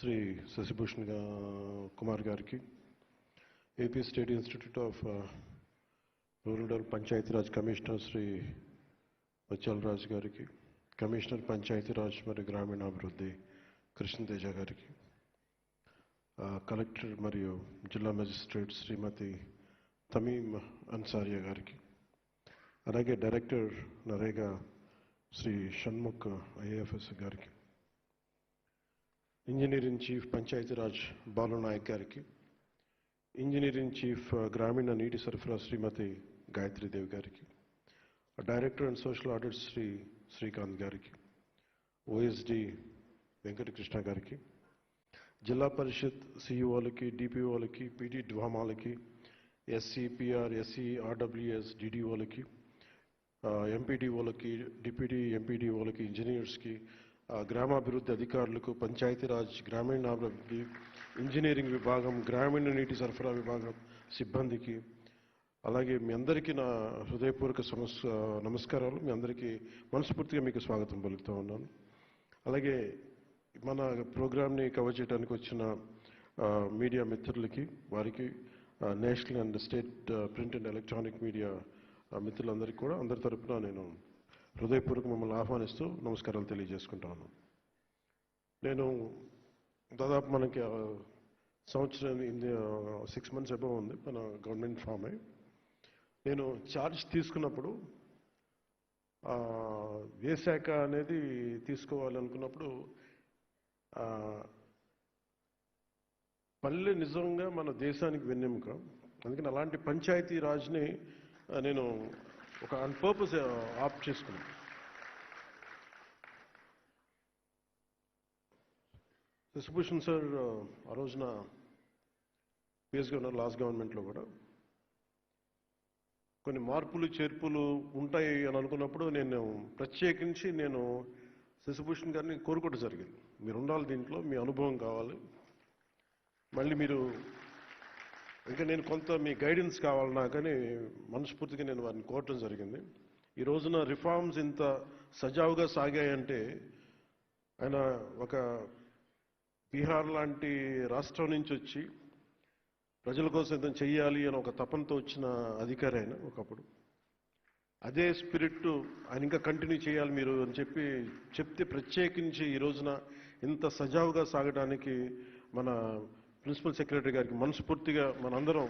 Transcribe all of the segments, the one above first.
శ్రీ శశిభూషణ్ కుమార్ గారికి, AP state institute of rural Panchayati Raj commissioner Shri Vachalraj గారికి, commissioner Panchayati Raj మరియు గ్రామీణాభివృద్ధి కృష్ణతేజ గారికి, కలెక్టర్ మరియు జిల్లా మెజిస్ట్రేట్ శ్రీమతి తమీం అన్సారియా గారికి, అలాగే డైరెక్టర్ నరేగా శ్రీ షణ్ముఖ్ ఐఏఎఫ్ఎస్ గారికి, ఇంజనీరింగ్ చీఫ్ పంచాయతీరాజ్ బాలునాయక్ గారికి, ఇంజనీరింగ్ చీఫ్ గ్రామీణ నీటి సరఫరా శ్రీమతి గాయత్రీదేవి గారికి, director and social audit Shri Srikanth గారికి, ఓఎస్డి వెంకటకృష్ణ గారికి, జిల్లా పరిషత్ సిఇఓలకి, డిపిఓలకి, పీటీ డ్వామాలకి, ఎస్సీ పిఆర్, ఎస్సీ ఆర్డబ్ల్యూఎస్ డిడిఓలకి, ఎంపీడీఓలకి, డిప్యూటీ ఎంపీడీఓలకి, ఇంజనీర్స్కి, గ్రామాభివృద్ధి అధికారులకు, పంచాయతీరాజ్ గ్రామీణాభివృద్ధి ఇంజనీరింగ్ విభాగం, గ్రామీణ నీటి సరఫరా విభాగం సిబ్బందికి, అలాగే మీ అందరికీ నా హృదయపూర్వక నమస్కారాలు. మీ అందరికీ మనస్ఫూర్తిగా మీకు స్వాగతం పలుకుతూ ఉన్నాను. అలాగే మన ప్రోగ్రామ్ని కవర్ చేయడానికి వచ్చిన మీడియా మిత్రులకి, వారికి, national and state print and electronic media మిత్రులందరికీ కూడా అందరి తరపున నేను హృదయపూర్వక మమ్మల్ని ఆహ్వానిస్తూ నమస్కారాలు తెలియజేసుకుంటాను. నేను దాదాపు మనకి సంవత్సరం 6 months అబౌవ్ ఉంది మన గవర్నమెంట్ ఫామ్ అయి. నేను ఛార్జ్ తీసుకున్నప్పుడు ఏ శాఖ అనేది తీసుకోవాలనుకున్నప్పుడు పల్లె నిజంగా మన దేశానికి వెన్నెముక. అందుకని అలాంటి పంచాయతీ రాజ్ని నేను ఒక ఆన్ పర్పస్ ఆప్ట్ చేసుకున్నాను. శశిభూషణ్ సార్ ఆ రోజున పిఎస్గా ఉన్నారు, లాస్ట్ గవర్నమెంట్లో కూడా కొన్ని మార్పులు చేర్పులు ఉంటాయి అని అనుకున్నప్పుడు నేను ప్రత్యేకించి శశిభూషణ్ గారిని కోరుకోవడం జరిగింది. మీరు ఉండాలి దీంట్లో, మీ అనుభవం కావాలి, మళ్ళీ మీరు ఇంకా నేను కొంత మీ గైడెన్స్ కావాలి నాకని మనస్ఫూర్తిగా నేను వారిని కోరటం జరిగింది. ఈ రోజున రిఫార్మ్స్ ఇంత సజావుగా సాగాయంటే ఆయన ఒక బీహార్ లాంటి రాష్ట్రం నుంచి వచ్చి ప్రజల కోసం ఏదైనా చెయ్యాలి అని ఒక తపనతో వచ్చిన అధికారి ఆయన ఒకప్పుడు. అదే స్పిరిట్ ఆయన ఇంకా కంటిన్యూ చేయాలి మీరు అని చెప్తే ప్రత్యేకించి ఈ రోజున ఇంత సజావుగా సాగడానికి మన ప్రిన్సిపల్ సెక్రటరీ గారికి మనస్ఫూర్తిగా మనందరం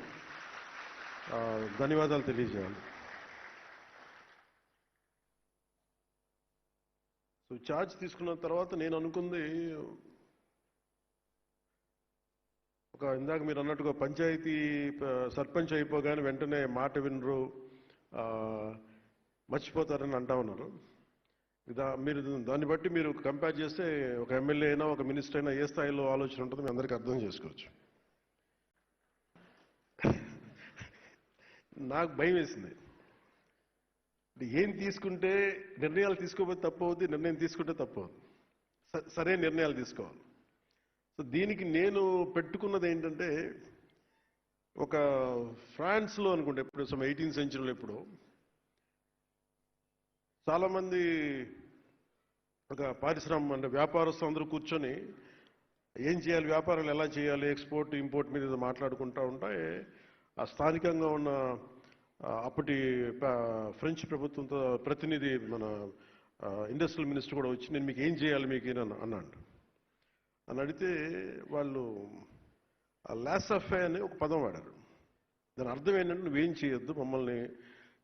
ధన్యవాదాలు తెలియజేయాలి. సో ఛార్జ్ తీసుకున్న తర్వాత నేను అనుకుంది ఇందాక మీరు అన్నట్టుగా పంచాయతీ సర్పంచ్ అయిపోగానే వెంటనే మాట వినరు, మర్చిపోతారని అంటా ఉన్నారు. మీరు దాన్ని బట్టి మీరు కంపేర్ చేస్తే ఒక ఎమ్మెల్యే అయినా ఒక మినిస్టర్ అయినా ఏ స్థాయిలో ఆలోచన ఉంటుందో మీ అందరికీ అర్థం చేసుకోవచ్చు. నాకు భయం వేసింది. ఏం తీసుకుంటే నిర్ణయాలు తీసుకోకపోతే తప్పు అవుతుంది, నిర్ణయం తీసుకుంటే తప్పు అవుతుంది, సరైన నిర్ణయాలు తీసుకోవాలి. సో దీనికి నేను పెట్టుకున్నది ఏంటంటే, ఒక ఫ్రాన్స్లో అనుకుంటే ఇప్పుడు 18th century ఎప్పుడు చాలామంది ఒక పారిశ్రామిక అంటే వ్యాపారస్తులు అందరూ కూర్చొని ఏం చేయాలి, వ్యాపారాలు ఎలా చేయాలి, ఎక్స్పోర్ట్ ఇంపోర్ట్ మీద మాట్లాడుకుంటూ ఉంటే ఆ స్థానికంగా ఉన్న అప్పటి ఫ్రెంచ్ ప్రభుత్వంతో ప్రతినిధి మన ఇండస్ట్రియల్ మినిస్టర్ కూడా వచ్చి నేను మీకు ఏం చేయాలి మీకు అన్నాడు. అని అడిగితే వాళ్ళు లాసఫే అని ఒక పదం వాడారు. దాని అర్థం ఏంటంటే నువ్వేం చేయొద్దు, మమ్మల్ని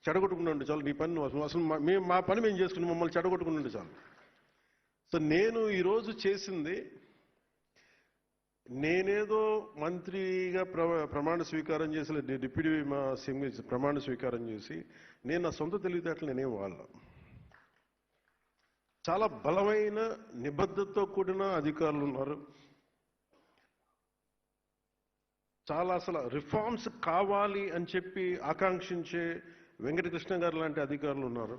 చెడగొట్టుకుని ఉండి చాలు, నీ పని అసలు మా పని మేము చేసుకుని మమ్మల్ని చెడగొట్టుకుని ఉండి చాలు. సో నేను ఈరోజు చేసింది, నేనేదో మంత్రిగా ప్రమాణ స్వీకారం చేసి డిప్యూటీ సీఎం ప్రమాణ స్వీకారం చేసి నేను నా సొంత తెలివితేటలు నేనేం వాళ్ళ చాలా బలమైన నిబద్ధతతో కూడిన అధికారులు ఉన్నారు. చాలా అసలు రిఫార్మ్స్ కావాలి అని చెప్పి ఆకాంక్షించే వెంకటకృష్ణ గారు లాంటి అధికారులు ఉన్నారు.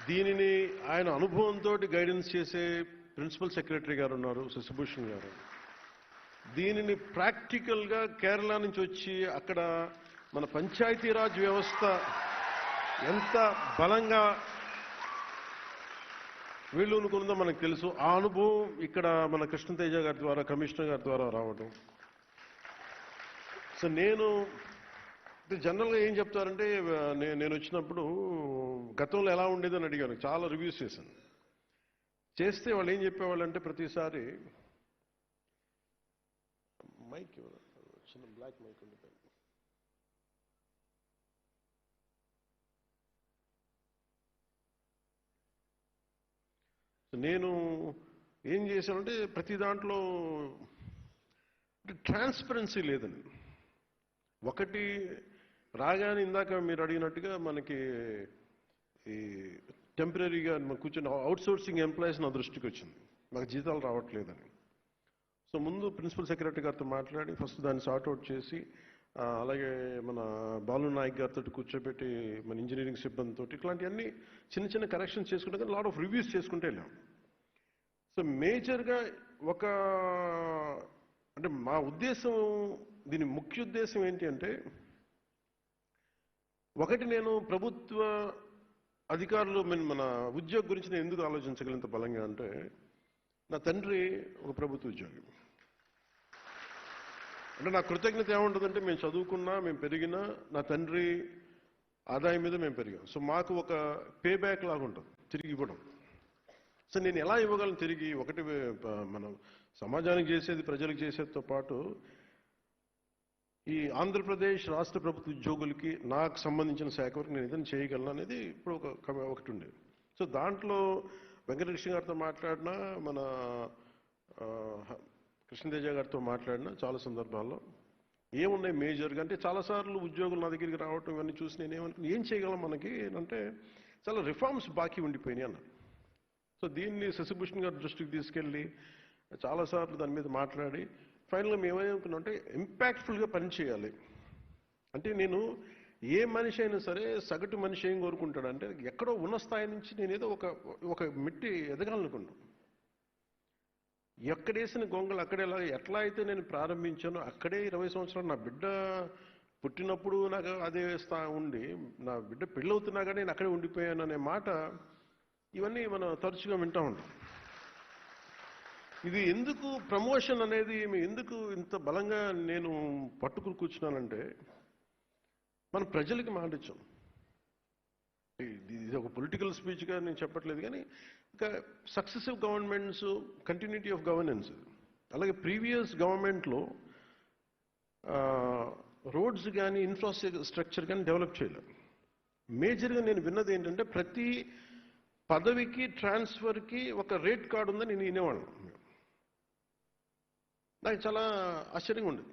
దీనిని ఆయన అనుభవంతో గైడెన్స్ చేసే ప్రిన్సిపల్ సెక్రటరీ గారు ఉన్నారు, శశిభూషణ్ గారు. దీనిని ప్రాక్టికల్గా కేరళ నుంచి వచ్చి అక్కడ మన పంచాయతీరాజ్ వ్యవస్థ ఎంత బలంగా వీళ్ళు అనుకున్నదో మనకు తెలుసు. ఆ అనుభవం ఇక్కడ మన కృష్ణతేజ గారి ద్వారా, కమిషనర్ గారి ద్వారా రావడం. సో నేను జనరల్గా ఏం చెప్తారంటే, నేను వచ్చినప్పుడు గతంలో ఎలా ఉండేదని అడిగాను, చాలా రివ్యూస్ చేశాను. చేస్తే వాళ్ళు ఏం చెప్పేవాళ్ళు అంటే, ప్రతిసారి మైక్ చిన్న బ్లాక్ మైక్ ఉండిపోయింది. నేను ఏం చేశానంటే, ప్రతి దాంట్లో ట్రాన్స్పరెన్సీ లేదండి. ఒకటి రాగానే ఇందాక మీరు అడిగినట్టుగా మనకి ఈ టెంపరీగా కూర్చొని అవుట్సోర్సింగ్ ఎంప్లాయీస్ నా దృష్టికి వచ్చింది, మాకు జీతాలు రావట్లేదని. సో ముందు ప్రిన్సిపల్ సెక్రటరీ గారితో మాట్లాడి ఫస్ట్ దాన్ని సార్ట్అవుట్ చేసి, అలాగే మన బాలు నాయక్ గారితో కూర్చోబెట్టి మన ఇంజనీరింగ్ సిబ్బందితో ఇట్లాంటివన్నీ చిన్న చిన్న కరెక్షన్స్ చేసుకుంటే కానీ లాట్ ఆఫ్ రివ్యూస్ చేసుకుంటే వెళ్ళాం. సో మేజర్గా అంటే మా ఉద్దేశం, దీని ముఖ్య ఉద్దేశం ఏంటి అంటే, ఒకటి నేను ప్రభుత్వ అధికారులు మన ఉద్యోగం గురించి నేను ఎందుకు ఆలోచించగలింత బలంగా అంటే, నా తండ్రి ఒక ప్రభుత్వ ఉద్యోగి. అంటే నా కృతజ్ఞత ఏముంటుందంటే, మేము చదువుకున్నా, మేము పెరిగినా నా తండ్రి ఆదాయం మీద మేము పెరిగాం. సో మాకు ఒక పే బ్యాక్ లాగా ఉంటుంది తిరిగి ఇవ్వడం. సో నేను ఎలా ఇవ్వగలను తిరిగి? ఒకటి మనం సమాజానికి చేసేది, ప్రజలకు చేసేదితో పాటు ఈ ఆంధ్రప్రదేశ్ రాష్ట్ర ప్రభుత్వ ఉద్యోగులకి నాకు సంబంధించిన శాఖ వరకు నేను ఏదైనా చేయగలను అనేది ఇప్పుడు ఒకటి ఉండేది. సో దాంట్లో వెంకటకృష్ణ గారితో మాట్లాడినా, మన కృష్ణతేజ గారితో మాట్లాడినా చాలా సందర్భాల్లో ఏమున్నాయి మేజర్గా అంటే, చాలాసార్లు ఉద్యోగులు నా దగ్గరికి రావటం ఇవన్నీ చూసి నేను ఏం చేయగలం మనకి అంటే, చాలా రిఫార్మ్స్ బాకీ ఉండిపోయినాయి అన్న. సో దీన్ని శశిభూషణ్ గారి దృష్టికి తీసుకెళ్ళి చాలాసార్లు దాని మీద మాట్లాడి ఫైనల్గా మేము ఏమనుకున్నామంటే, ఇంపాక్ట్ఫుల్గా పనిచేయాలి అంటే, నేను ఏ మనిషి అయినా సరే సగటు మనిషి ఏం కోరుకుంటాడంటే, ఎక్కడో ఉన్న స్థాయి నుంచి నేను ఏదో ఒక మెట్టి ఎదగాలనుకున్నాను. ఎక్కడేసిన గొంగలు అక్కడేలా, ఎట్లా అయితే నేను ప్రారంభించానో అక్కడే 20 సంవత్సరాలు, నా బిడ్డ పుట్టినప్పుడు నాకు అదే ఉండి, నా బిడ్డ పెళ్ళవుతున్నా కానీ నేను అక్కడే ఉండిపోయాను అనే మాట, ఇవన్నీ మనం తరచుగా వింటూ ఉంటాం. ఇది ఎందుకు ప్రమోషన్ అనేది ఎందుకు ఇంత బలంగా నేను పట్టుకుని కూర్చున్నానంటే, మన ప్రజలకి మాట ఇచ్చాం. ఇది ఒక పొలిటికల్ స్పీచ్గా నేను చెప్పట్లేదు, కానీ ఒక successive governments continuity of governance, అలాగే ప్రీవియస్ గవర్నమెంట్లో రోడ్స్ కానీ ఇన్ఫ్రాస్ట్రక్చర్ కానీ డెవలప్ చేయలేదు. మేజర్గా నేను విన్నది ఏంటంటే, ప్రతి పదవికి ట్రాన్స్ఫర్కి ఒక రేట్ కార్డు ఉందని నేను వినేవాళ్ళం. నాకు చాలా ఆశ్చర్యంగా ఉండేది.